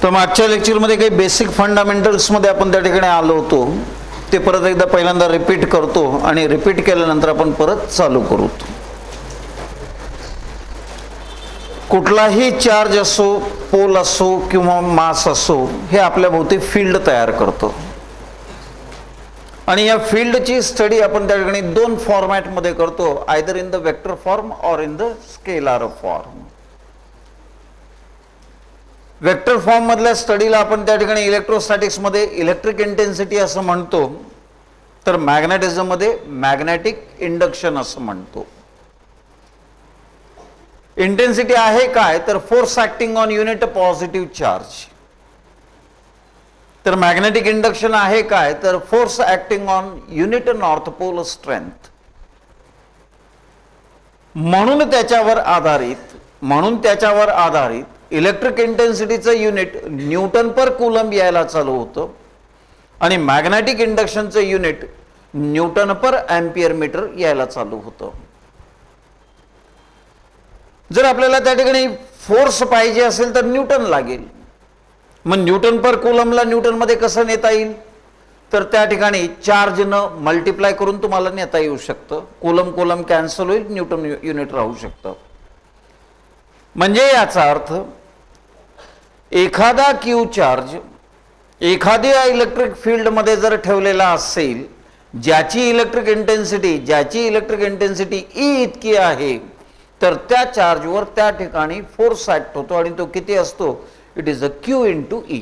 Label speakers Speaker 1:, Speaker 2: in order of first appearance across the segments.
Speaker 1: तर मागच्या लेक्चरमध्ये काही बेसिक फंडामेंटल्समध्ये आपण त्या ठिकाणी आलो होतो, ते परत एकदा पहिल्यांदा रिपीट करतो आणि रिपीट केल्यानंतर आपण परत चालू करू. कुठलाही चार्ज असो, पोल असो किंवा मास असो, हे आपल्या भोवती फील्ड तयार करतो आणि या फील्डची स्टडी आपण त्या ठिकाणी दोन फॉर्मॅटमध्ये करतो, either in the vector form और in the scalar form. Vector form मधल्या स्टडीला आपण त्या ठिकाणी इलेक्ट्रोस्टॅटिक्स मध्ये इलेक्ट्रिक इंटेन्सिटी असं म्हणतो, तर मॅग्नेटिझम मध्ये मॅग्नेटिक इंडक्शन असं म्हणतो. इंटेन्सिटी आहे काय, तर force acting on unit positive charge. तर मॅग्नेटिक इंडक्शन आहे काय, तर force acting on unit north pole strength. म्हणून त्याच्यावर आधारित इलेक्ट्रिक इंटेन्सिटीचं युनिट न्यूटन पर कूलम यायला चालू होतं आणि मॅग्नेटिक इंडक्शनचं unit newton per ampere metre यायला चालू होतं. जर आपल्याला त्या ठिकाणी फोर्स पाहिजे असेल तर न्यूटन लागेल. मग न्यूटन पर कूलमला न्यूटन मध्ये कसं नेता येईल, तर त्या ठिकाणी चार्ज न मल्टिप्लाय करून तुम्हाला नेता येऊ शकतं. कूलम कॅन्सल होईल, न्यूटन युनिट राहू शकतं. म्हणजे याचा अर्थ एखादा क्यू चार्ज एखाद्या इलेक्ट्रिक फील्ड मध्ये जर ठेवलेला असेल, ज्याची इलेक्ट्रिक इंटेन्सिटी ई इतकी आहे, तर त्या चार्जवर त्या ठिकाणी फोर्स ऍक्ट होतो आणि तो किती असतो, it is a Q into E.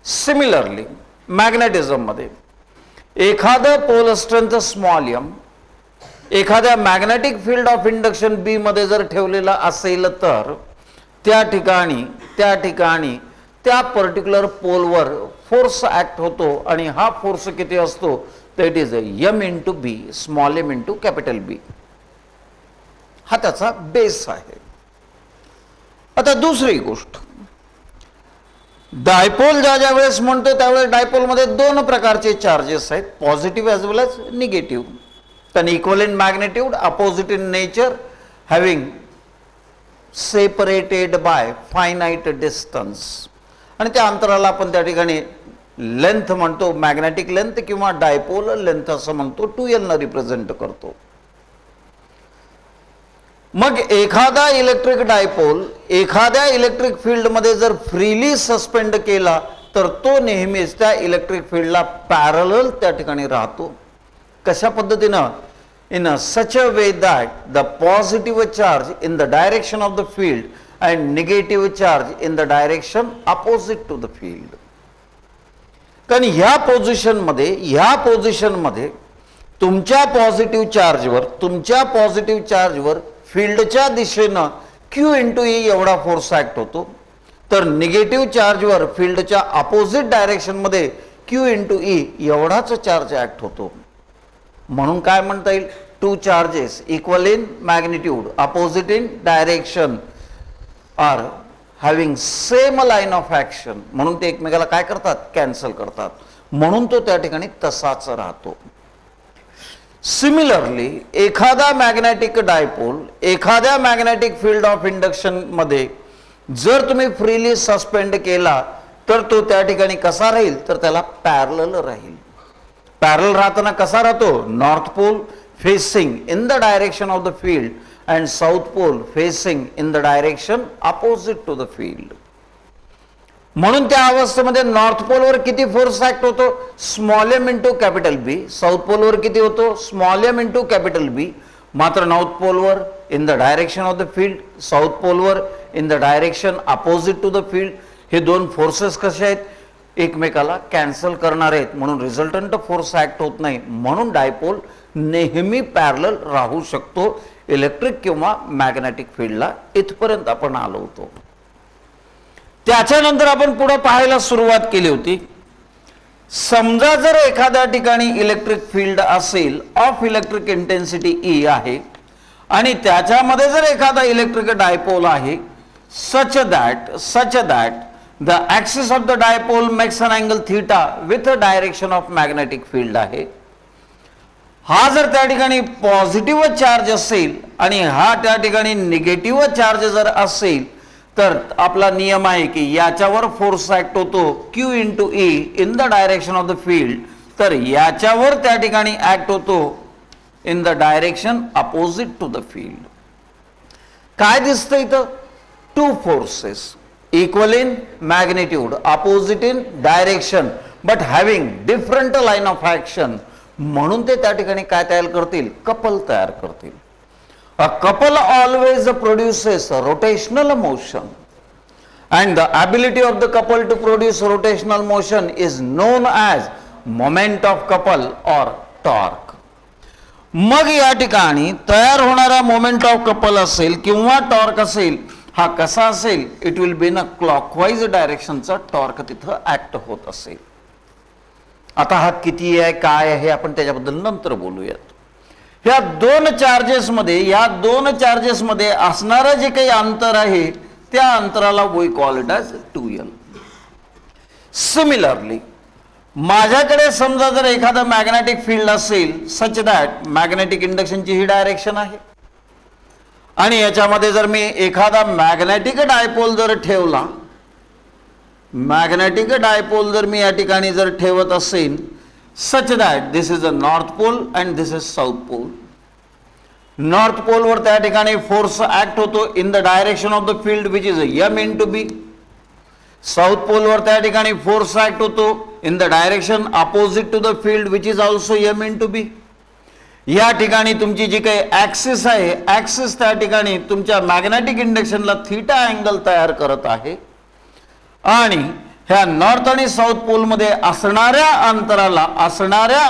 Speaker 1: Similarly magnetism मध्ये एखादा पोल स्ट्रेंथ स्मॉल एम एखाद्या मॅग्नेटिक फील्ड ऑफ इंडक्शन बी मध्ये जर ठेवलेला असेल, तर त्या ठिकाणी त्या पर्टिक्युलर पोलवर फोर्स ऍक्ट होतो आणि हा फोर्स किती असतो, तर it is M into B, small M into capital B. हा त्याचा बेस आहे. आता दुसरी गोष्ट, डायपोल ज्या वेळेस म्हणतो त्यावेळेस डायपोल मध्ये दोन प्रकारचे चार्जेस आहेत, positive as well as negative. an equivalent magnitude, opposite in nature, having separated by finite distance. आणि त्या अंतराला आपण त्या ठिकाणी लेंथ म्हणतो, मॅग्नेटिक लेंथ किंवा डायपोल लेंथ असं म्हणतो, 2l न रिप्रेझेंट करतो. मग एखादा इलेक्ट्रिक डायपोल एखाद्या इलेक्ट्रिक फील्ड मध्ये जर फ्रीली सस्पेंड केला, तर तो नेहमीच त्या इलेक्ट्रिक फील्डला पॅरलल त्या ठिकाणी राहतो. कशा पद्धतीनं, in such a way that the positive charge in the direction of the field and negative charge in the direction opposite to the field. कारण ह्या पोझिशन मध्ये तुमच्या पॉझिटिव्ह चार्जवर फील्डच्या दिशेनं क्यू इंटू ई एवढा फोर्स ऍक्ट होतो, तर निगेटिव्ह चार्जवर फील्डच्या अपोजिट डायरेक्शन मध्ये क्यू इंटू ई एवढाच चार्ज ऍक्ट होतो. म्हणून काय म्हणता येईल, two charges equal in magnitude, opposite in direction, are having same line of action, म्हणून ते एकमेकाला काय करतात, कॅन्सल करतात. म्हणून तो त्या ठिकाणी तसाच राहतो. सिमिलरली एखादा मॅग्नेटिक डायपोल एखाद्या मॅग्नेटिक फील्ड ऑफ इंडक्शन मध्ये जर तुम्ही फ्रीली सस्पेंड केला, तर तो त्या ठिकाणी कसा राहील, तर त्याला पॅरलल राहील. पॅरल राहताना कसा राहतो, north pole facing in the direction of the field and south pole facing in the direction opposite to the field. म्हणून त्या अवस्थेमध्ये नॉर्थ पोलवर किती फोर्स ऍक्ट होतो, small M into capital B. South पोलवर किती होतो, small M into capital B. मात्र नॉर्थ पोलवर in the direction of the field, south पोलवर in the direction opposite to the field. हे दोन फोर्सेस कसे आहेत, एकमेकाला कॅन्सल करणार आहेत, म्हणून रिझल्टंट फोर्स ऍक्ट होत नाही. म्हणून डायपोल नेहमी पॅरलल राहू शकतो इलेक्ट्रिक किंवा मॅग्नेटिक फील्डला. इथपर्यंत आपण आलो होतो. त्याच्यानंतर आपण पुढे पाहायला सुरुवात केली होती, समजा जर एखाद्या ठिकाणी इलेक्ट्रिक फील्ड असेल ऑफ इलेक्ट्रिक इंटेन्सिटी ई आहे आणि त्याच्यामध्ये जर एखादा इलेक्ट्रिक डायपोल आहे, such that the axis of the dipole makes an angle theta with a direction of magnetic field आहे. हा जर त्या ठिकाणी पॉझिटिव्ह चार्ज असेल आणि हा त्या ठिकाणी निगेटिव्ह चार्ज जर असेल, तर आपला नियम आहे की याच्यावर फोर्स ऍक्ट होतो Q into E in the direction of the field, तर याच्यावर त्या ठिकाणी ऍक्ट होतो in the direction opposite to the field. काय दिसतं इथं? Two forces equal in magnitude, opposite in direction, but having different line of action, म्हणून ते त्या ठिकाणी काय तयार करतील? कपल तयार करतील. A couple always produces rotational motion, and the ability of the couple to produce rotational motion is known as moment of couple or torque. मग या ठिकाणी तयार होणारा मोमेंट ऑफ कपल असेल किंवा टॉर्क असेल, हा कसा असेल? It will be in a clockwise डायरेक्शनचा टॉर्क तिथं ऍक्ट होत असेल. आता हा किती आहे, काय आहे, हे आपण त्याच्याबद्दल नंतर बोलूयात. या दोन चार्जेस मध्ये असणारं जे काही अंतर आहे त्या अंतराला we call it as 2l. Similarly माझ्याकडे समजा जर एखादा मॅग्नेटिक फील्ड असेल सच दॅट मॅग्नेटिक इंडक्शनची ही डायरेक्शन आहे, आणि याच्यामध्ये जर मी एखादा मॅग्नेटिक डायपोल जर ठेवला, मॅग्नेटिक डायपोल जर मी या ठिकाणी जर ठेवत असेल such that this is a north pole and this is south pole. North pole वर त्या ठिकाणी फोर्स ऍक्ट होतो in the direction of the field which is m into B. South pole वर त्या ठिकाणी फोर्स ऍक्ट होतो in the direction opposite to the field which is also m into B. या ठिकाणी तुमची जी काही ऍक्सिस आहे, ऍक्सिस त्या ठिकाणी तुमच्या मॅग्नेटिक इंडक्शनला थीटा अँगल तयार करत आहे, आणि ह्या नॉर्थ आणि साऊथ पोल मध्ये असणाऱ्या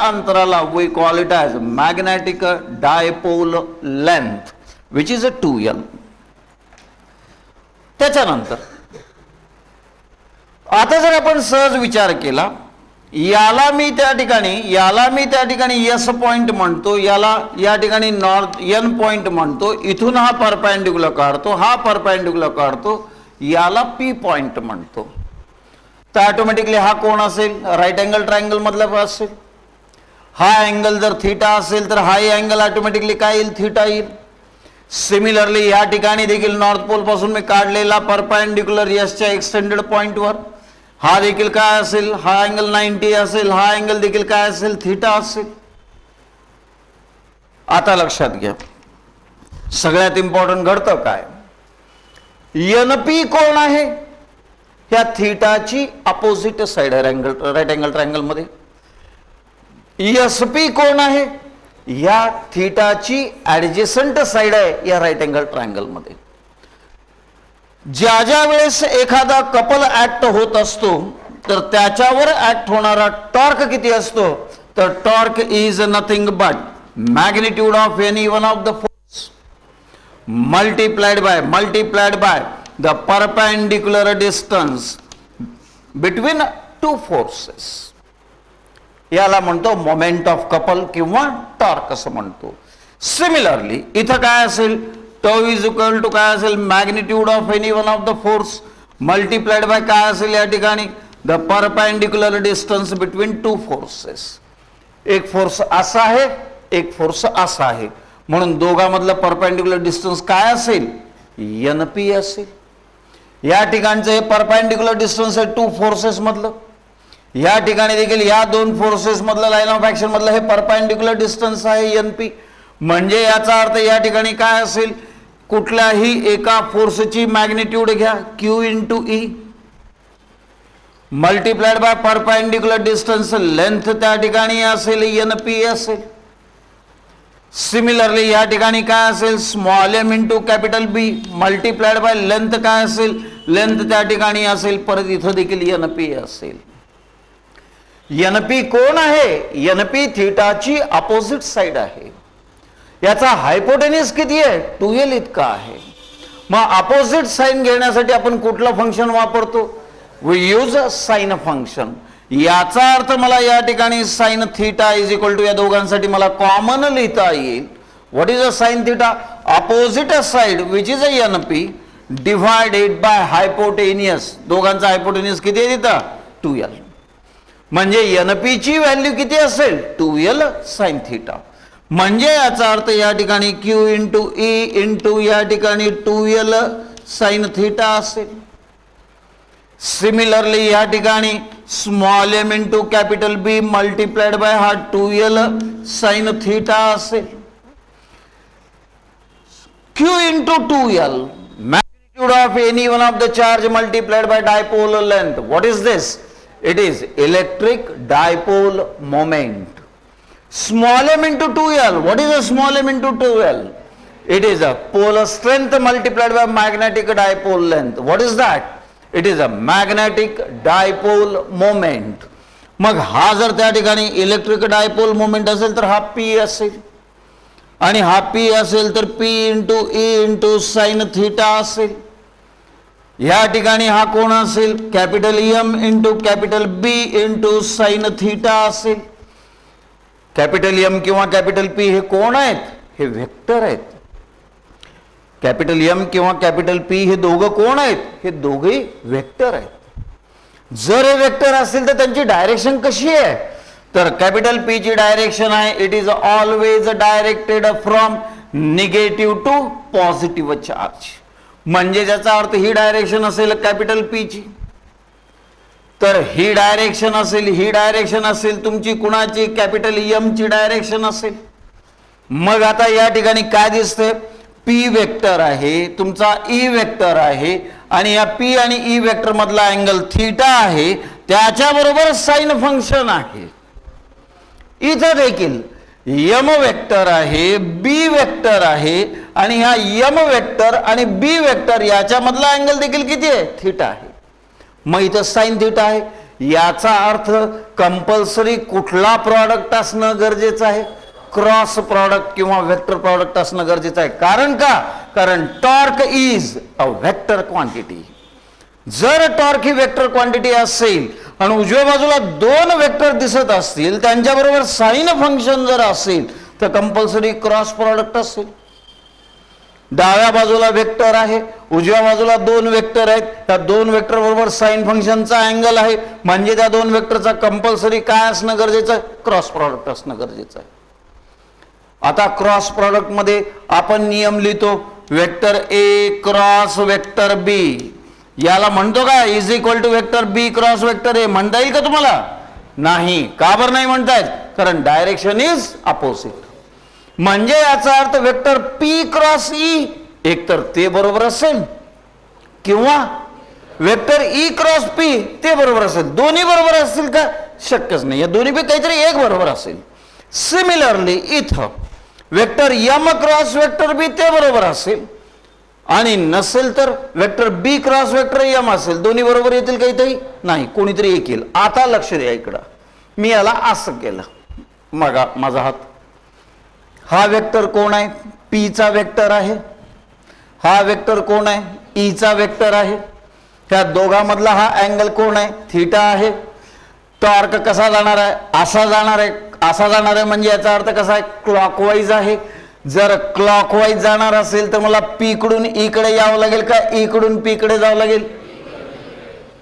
Speaker 1: अंतराला we call it as magnetic dipole length which is a 2l. त्याच्यानंतर आता जर आपण सहज विचार केला, याला मी त्या ठिकाणी एस पॉइंट म्हणतो, याला या ठिकाणी नॉर्थ एन पॉइंट म्हणतो, इथून हा परपेंडिक्युलर काढतो, हा परपेंडिक्युलर काढतो, याला पी पॉइंट म्हणतो. तर ऑटोमॅटिकली हा कोण असेल? राईट अँगल ट्रायंगल मधला असेल. हा अँगल जर थीटा असेल तर हा अँगल ऑटोमॅटिकली काय येईल? थीटा येईल. सिमिलरली या ठिकाणी देखील नॉर्थ पोल पासून मी काढलेला परपेंडिक्युलर एसच्या एक्सटेंडेड पॉइंटवर हा देखील काय असेल? हा अँगल 90 असेल, हा अँगल देखील काय असेल? थीटा असेल. आता लक्षात घ्या, सगळ्यात इम्पॉर्टंट घडतं काय? एनपी कोण आहे? ह्या थीटाची अपोजिट साइड आहे राईट अँगल ट्रायंगल मध्ये. एसपी कोण आहे? या थीटाची ऍडजेसंट साइड आहे या राईट अँगल ट्रायंगल मध्ये. ज्या वेळेस एखादा कपल ऍक्ट होत असतो तर त्याच्यावर ऍक्ट होणारा टॉर्क किती असतो? तर torque is nothing but magnitude of any one of the force multiplied by the perpendicular distance between two forces. याला म्हणतो मोमेंट ऑफ कपल किंवा टॉर्क असं म्हणतो. सिमिलरली इथं काय असेल? टॉ इज इक्वल टू काय असेल? Magnitude of any one of the force multiplied by काय असेल या ठिकाणी? The perpendicular distance between two forces. एक फोर्स असा आहे, एक फोर्स असा आहे, म्हणून दोघांमधलं परपेंडिक्युलर डिस्टन्स काय असेल? एनपी असेल. या ठिकाणचं हे परपेंडिक्युलर डिस्टन्स आहे टू फोर्सेस मधलं. या ठिकाणी देखील या दोन फोर्सेस मधलं लाईन ऑफ ऍक्शन मधलं हे परपेंडिक्युलर डिस्टन्स आहे एनपी. म्हणजे याचा अर्थ या ठिकाणी काय असेल? कुठल्याही एका फोर्सची मॅग्निट्यूड घ्या Q into E multiplied by perpendicular distance length त्या ठिकाणी असेल एनपी असेल. सिमिलरली या ठिकाणी काय असेल? Small M into capital B multiplied by length काय असेल? लेंथ त्या ठिकाणी असेल, परत इथं देखील एनपी असेल. एनपी कोण आहे? एनपी थीटाची अपोजिट साइड आहे. याचा हायपोटेन्यूस किती आहे? 2l इतका आहे. मग अपोजिट साइन घेण्यासाठी आपण कुठलं फंक्शन वापरतो? We use sine function. याचा अर्थ मला या ठिकाणी sine theta is equal to या दोघांसाठी मला कॉमन लिहिता येईल. What is a sine theta? Opposite side which is a NP divided by hypotenuse. दोघांचा हायपोटेनियस किती आहे तिथं? 2l. म्हणजे एनपी ची व्हॅल्यू किती असेल? 2l sine theta. म्हणजे याचा अर्थ या ठिकाणी क्यू इंटू ई इंटू या ठिकाणी 2l साइन थिटा असेल. सिमिलरली या ठिकाणी small M into capital B multiplied by हा 2l साइन थिटा असेल. Q into 2l, magnitude of any one of the charge multiplied by dipole length. What is this? It is electric dipole moment. Small m into 2l. What is a small m into 2l? It is a polar strength multiplied by magnetic dipole length. What is that? It is a magnetic dipole moment. मग हा जर त्या ठिकाणी electric dipole moment असेल तर हा P असेल आणि हा P असेल तर P into E into sine theta असेल. या ठिकाणी हा कोण असेल capital M into capital B into sine theta असेल. कॅपिटल M किंवा कॅपिटल P हे कोण आहेत? हे वेक्टर आहेत. कॅपिटल M किंवा कॅपिटल P हे दोघं कोण आहेत? हे दोघे वेक्टर आहेत. जर हे वेक्टर असतील तर त्यांची डायरेक्शन कशी आहे? तर कॅपिटल P ची डायरेक्शन आहे it is always directed from negative to positive charge. म्हणजे ज्याचा अर्थ ही डायरेक्शन असेल कॅपिटल P ची, तर ही डायरेक्शन असेल तुमची कुणाची? कॅपिटल M ची डायरेक्शन असेल. मग आता या ठिकाणी काय दिसतंय? P वेक्टर आहे, तुमचा E वेक्टर आहे आणि या P आणि E वेक्टर मधला अँगल थीटा आहे, त्याच्याबरोबर साइन फंक्शन आहे. इथं देखील M वेक्टर आहे, B वेक्टर आहे आणि ह्या M वेक्टर आणि B वेक्टर याच्या मधला अँगल देखील किती आहे? थीटा आहे. मग इथं साइन थीटा आहे. याचा अर्थ कंपल्सरी कुठला प्रॉडक्ट असणं गरजेचं आहे? क्रॉस प्रॉडक्ट किंवा वेक्टर प्रॉडक्ट असणं गरजेचं आहे. कारण का? कारण torque is a vector quantity. जर टॉर्क ही वेक्टर क्वांटिटी असेल आणि उजव्या बाजूला दोन वेक्टर दिसत असतील, त्यांच्याबरोबर साइन फंक्शन जर असेल तर कंपल्सरी क्रॉस प्रॉडक्ट असेल. डाव्या बाजूला वेक्टर आहे, उजव्या बाजूला दोन वेक्टर आहेत, त्या दोन वेक्टर बरोबर साइन फंक्शनचा अँगल आहे, म्हणजे त्या दोन वेक्टरचा कंपल्सरी काय असणं गरजेचं आहे? क्रॉस प्रॉडक्ट असणं गरजेचं आहे. आता क्रॉस प्रॉडक्ट मध्ये आपण नियम लिहितो vector A cross vector B. याला म्हणतो का is equal to vector B cross vector A? म्हणता येईल का तुम्हाला? नाही. का बरं नाही म्हणतायत? कारण डायरेक्शन इज अपोजिट. म्हणजे याचा अर्थ वेक्टर पी क्रॉस ई एकतर ते बरोबर असेल किंवा वेक्टर ई क्रॉस पी ते बरोबर असेल. दोन्ही बरोबर असतील का? शक्यच नाही. या दोन्हीपैकी काहीतरी एक बरोबर असेल. सिमिलरली इथं वेक्टर एम क्रॉस वेक्टर बी ते बरोबर असेल आणि नसेल तर vector B cross vector M असेल. दोन्ही बरोबर येतील काहीतरी? नाही, कोणीतरी एक येईल. आता लक्ष द्या इकडं. मी याला असं केलं, मग माझा हात, हा वेक्टर कोण आहे? पी चा वेक्टर आहे. हा वेक्टर कोण आहे? ई चा वेक्टर आहे. त्या दोघांमधला हा अँगल कोण आहे? थीटा आहे. टॉर्क कसा जाणार आहे? असा जाणार आहे. असा जाणार आहे म्हणजे याचा अर्थ कसा आहे? क्लॉकवाईज आहे. जर क्लॉकवाईज जाणार असेल तर मला पी कडून ई कडे यावं लागेल का ई कडून पी कडे जावं लागेल?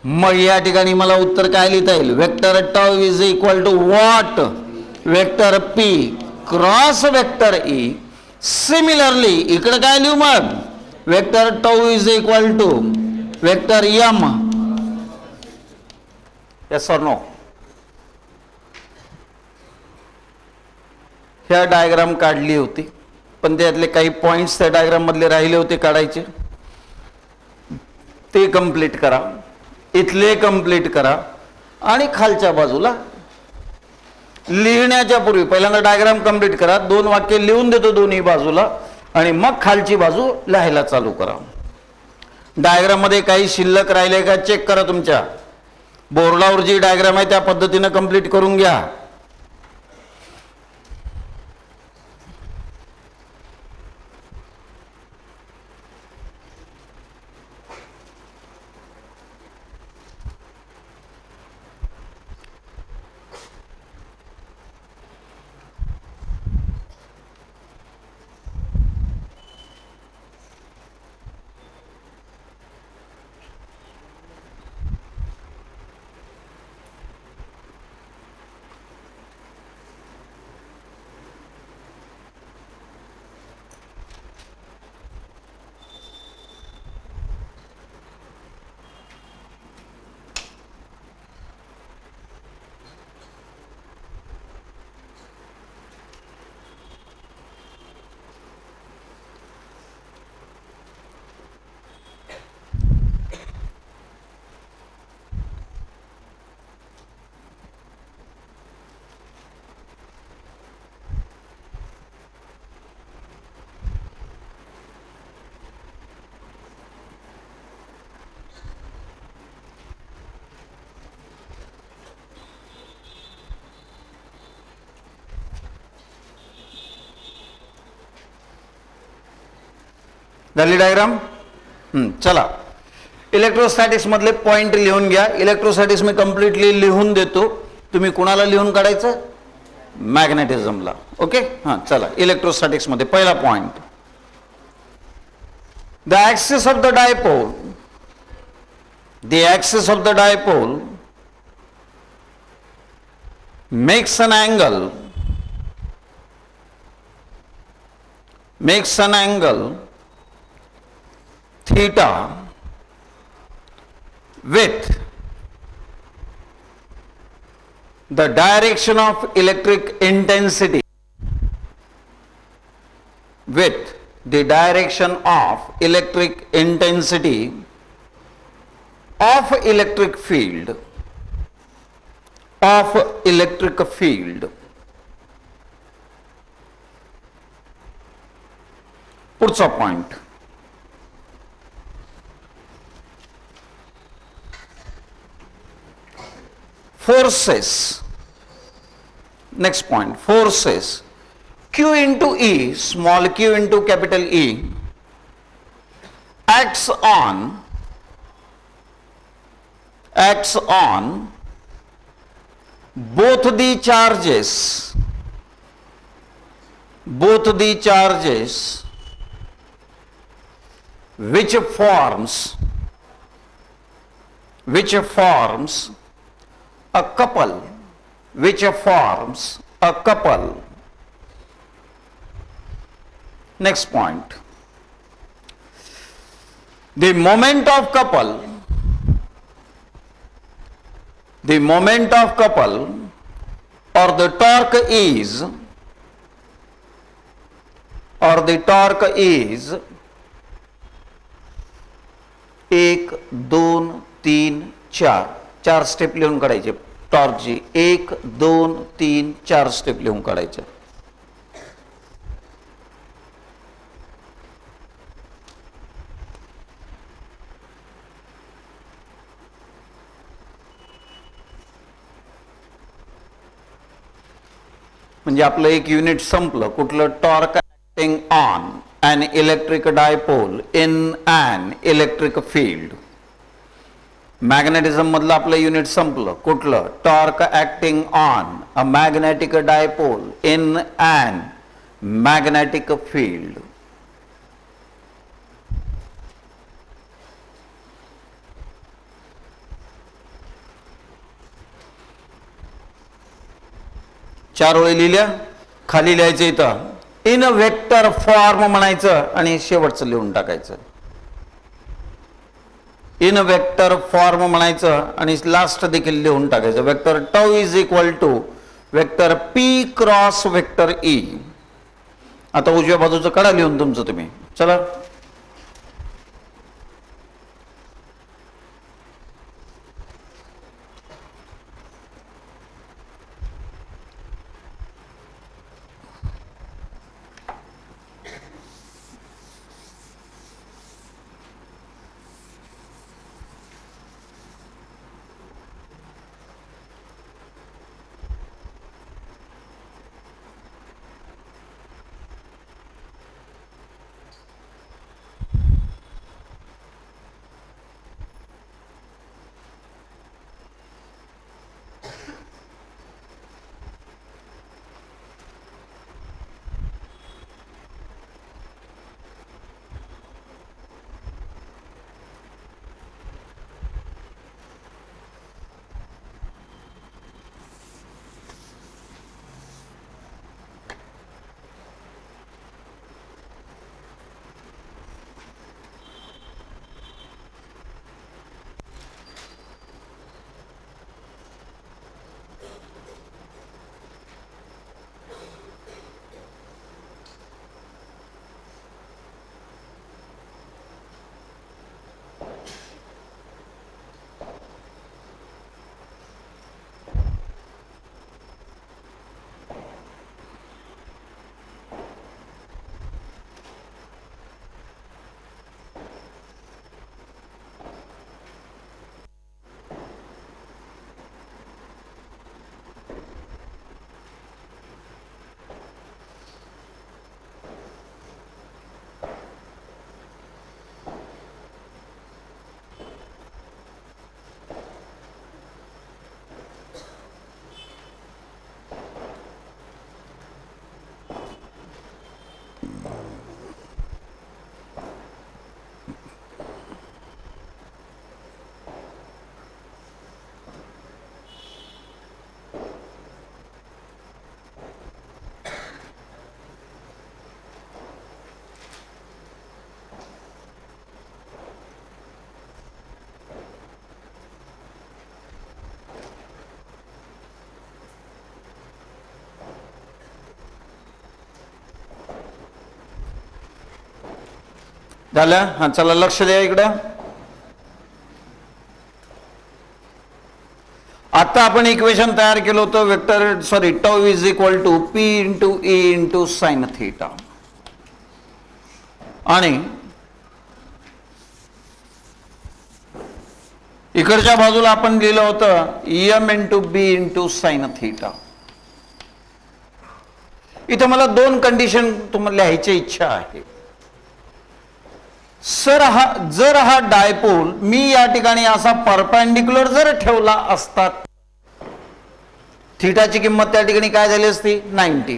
Speaker 1: मग या ठिकाणी मला उत्तर काय लिहिता येईल? Vector tau is equal to what? Vector P cross vector E. Similarly इकडे काय लिहू मग? Vector tau is equal to vector M. Yes or no? ह्या डायग्राम काढली होती पण त्यातले काही पॉइंट्स त्या डायग्राम मधले राहिले होते काढायचे, ते कंप्लीट करा. इथले कंप्लीट करा आणि खालच्या बाजूला लिहिण्याच्या पूर्वी पहिल्यांदा डायग्राम कंप्लीट करा. 2 वाक्य लिहून देतो दोन्ही बाजूला आणि मग खालची बाजू लिहायला चालू करा. डायग्राम मध्ये काही शिल्लक राहिले का चेक करा. तुमच्या बोर्डावर जी डायग्राम आहे त्या पद्धतीने कंप्लीट करून घ्या. झाली डायग्राम. चला, इलेक्ट्रोस्टॅटिक्स मधले पॉइंट लिहून घ्या. इलेक्ट्रोस्टॅटिक्स मी कम्प्लिटली लिहून देतो, तुम्ही कुणाला लिहून काढायचं? मॅग्नेटिझमला. ओके, हां चला. इलेक्ट्रोस्टॅटिक्स मध्ये पहिला point, the axis of the dipole, the axis of the dipole makes an angle theta with the direction of electric intensity, with the direction of electric intensity of electric field, of electric field. पुढचा point, forces. Next point, forces Q into E, small q into capital E, acts on both the charges which forms a couple, Next point, the moment of couple or the torque is 1 2 3 4, 4 step लिहून काढायचे. टॉर्कची 1 2 3 4 step लिहून काढायचे. म्हणजे आपलं एक unit संपलं. कुठलं? Torque acting on an electric dipole in an electric field. Magnetism मधलं आपलं युनिट संपलं. कुठलं? Torque acting on a magnetic dipole in an magnetic field. चार ओळी लिहिल्या, खाली लिहायचं इथं इन वेक्टर फॉर्म म्हणायचं आणि शेवटचं लिहून टाकायचं. इन वेक्टर फॉर्म म्हणायचं आणि लास्ट देखील लिहून टाकायचं. Vector tau is equal to vector P cross vector E. आता उजव्या बाजूचं काढा लिहून तुमचं तुम्ही. चला, झालं? हा, चला लक्ष द्या इकडे. आता आपण इक्वेशन तयार केलं होतं vector tau is equal to P into E into sine theta, आणि इकडच्या बाजूला आपण लिहिलं होतं M into B into sine theta. इथं मला दोन कंडिशन तुम्हाला लिहायची इच्छा आहे. जर हा डायपोल मी या ठिकाणी असा परपेंडिक्युलर जर ठेवला असता, थीटाची किंमत त्या ठिकाणी काय झाली असती 90,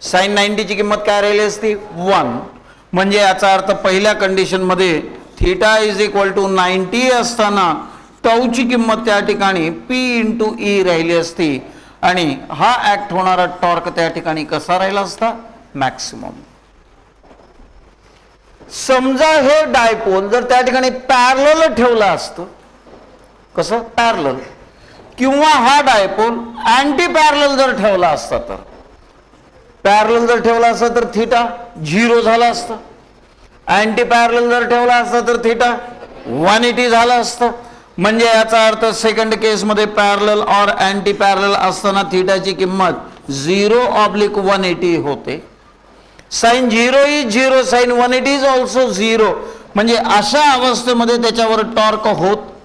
Speaker 1: साइन 90 ची किंमत काय राहिली असती 1. म्हणजे याचा अर्थ पहिल्या कंडिशन मध्ये थीटा इज इक्वल टू 90 असताना टाऊची किंमत त्या ठिकाणी पी इंटू ई राहिली असती, आणि हा ऍक्ट होणारा टॉर्क त्या ठिकाणी कसा राहिला असता मॅक्सिमम. समजा हे डायपोल जर त्या ठिकाणी पॅरलल ठेवलं असतं, कसं पॅरलल, किंवा हा डायपोल अँटी पॅरलल जर ठेवला असता, तर पॅरलल जर ठेवला असता तर थीटा 0 झाला असता, अँटी पॅरलल जर ठेवला असता तर थीटा 180 झाला असतं. म्हणजे याचा अर्थ सेकंड केस मध्ये पॅरलल और अँटी पॅरलल असताना थीटाची किंमत 0/180 होते. Sine 0 is 0, sine 180 is also 0. म्हणजे अशा अवस्थेमध्ये त्याच्यावर टॉर्क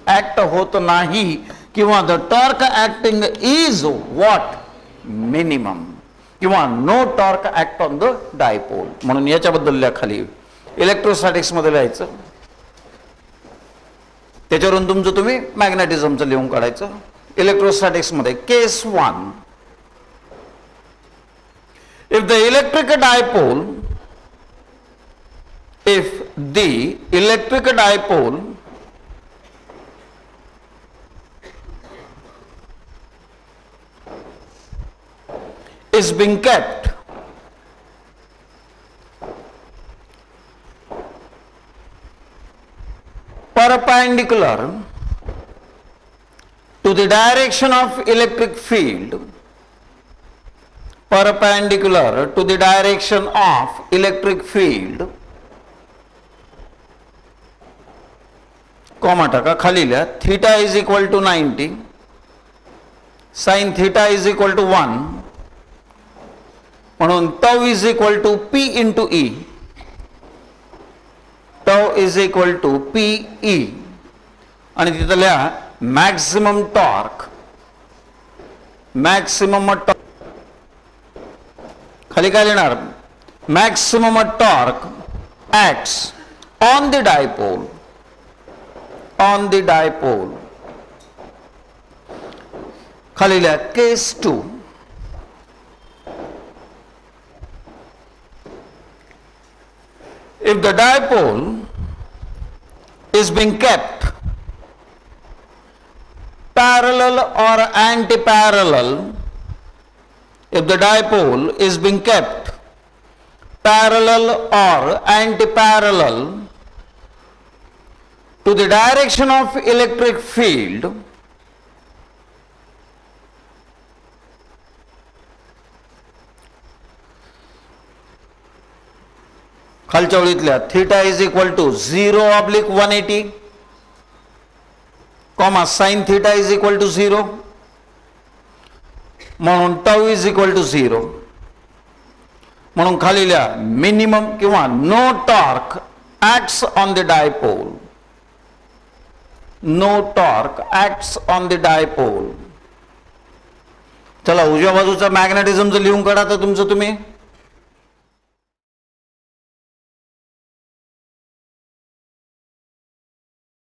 Speaker 1: ऍक्ट होत नाही, किंवा the torque acting is what minimum, किंवा no torque act on the dipole. म्हणून याच्याबद्दल लिहा खाली, इलेक्ट्रोस्टॅटिक्स मध्ये लिहायचं, त्याच्यावरून तुमचं तुम्ही मॅग्नेटिझमचं लिहून काढायचं. इलेक्ट्रोस्टॅटिक्स मध्ये केस 1, if the electric dipole is being kept perpendicular to the direction of electric field, perpendicular to the direction of electric field, comma टाका, खाली लिहा theta is equal to 90, sine theta is equal to 1, म्हणून tau is equal to P into E, tau is equal to P E, आणि तिथं लिहा maximum torque, maximum torque खाली काय लिहिणार, maximum torque acts on the dipole, on the dipole. खाली लिहा केस 2, if the dipole is being kept parallel or anti-parallel, if the dipole is being kept parallel or anti-parallel to the direction of electric field, खालच्या ओळीतल्या theta is equal to 0/180, comma sine theta is equal to 0, म्हणून tau is equal to 0. म्हणून खाली लिहा minimum किंवा no torque acts on the dipole, no torque acts on the dipole. चला उजव्या बाजूचा मॅग्नेटिझमचं लिहून काढा तर तुमचं तुम्ही.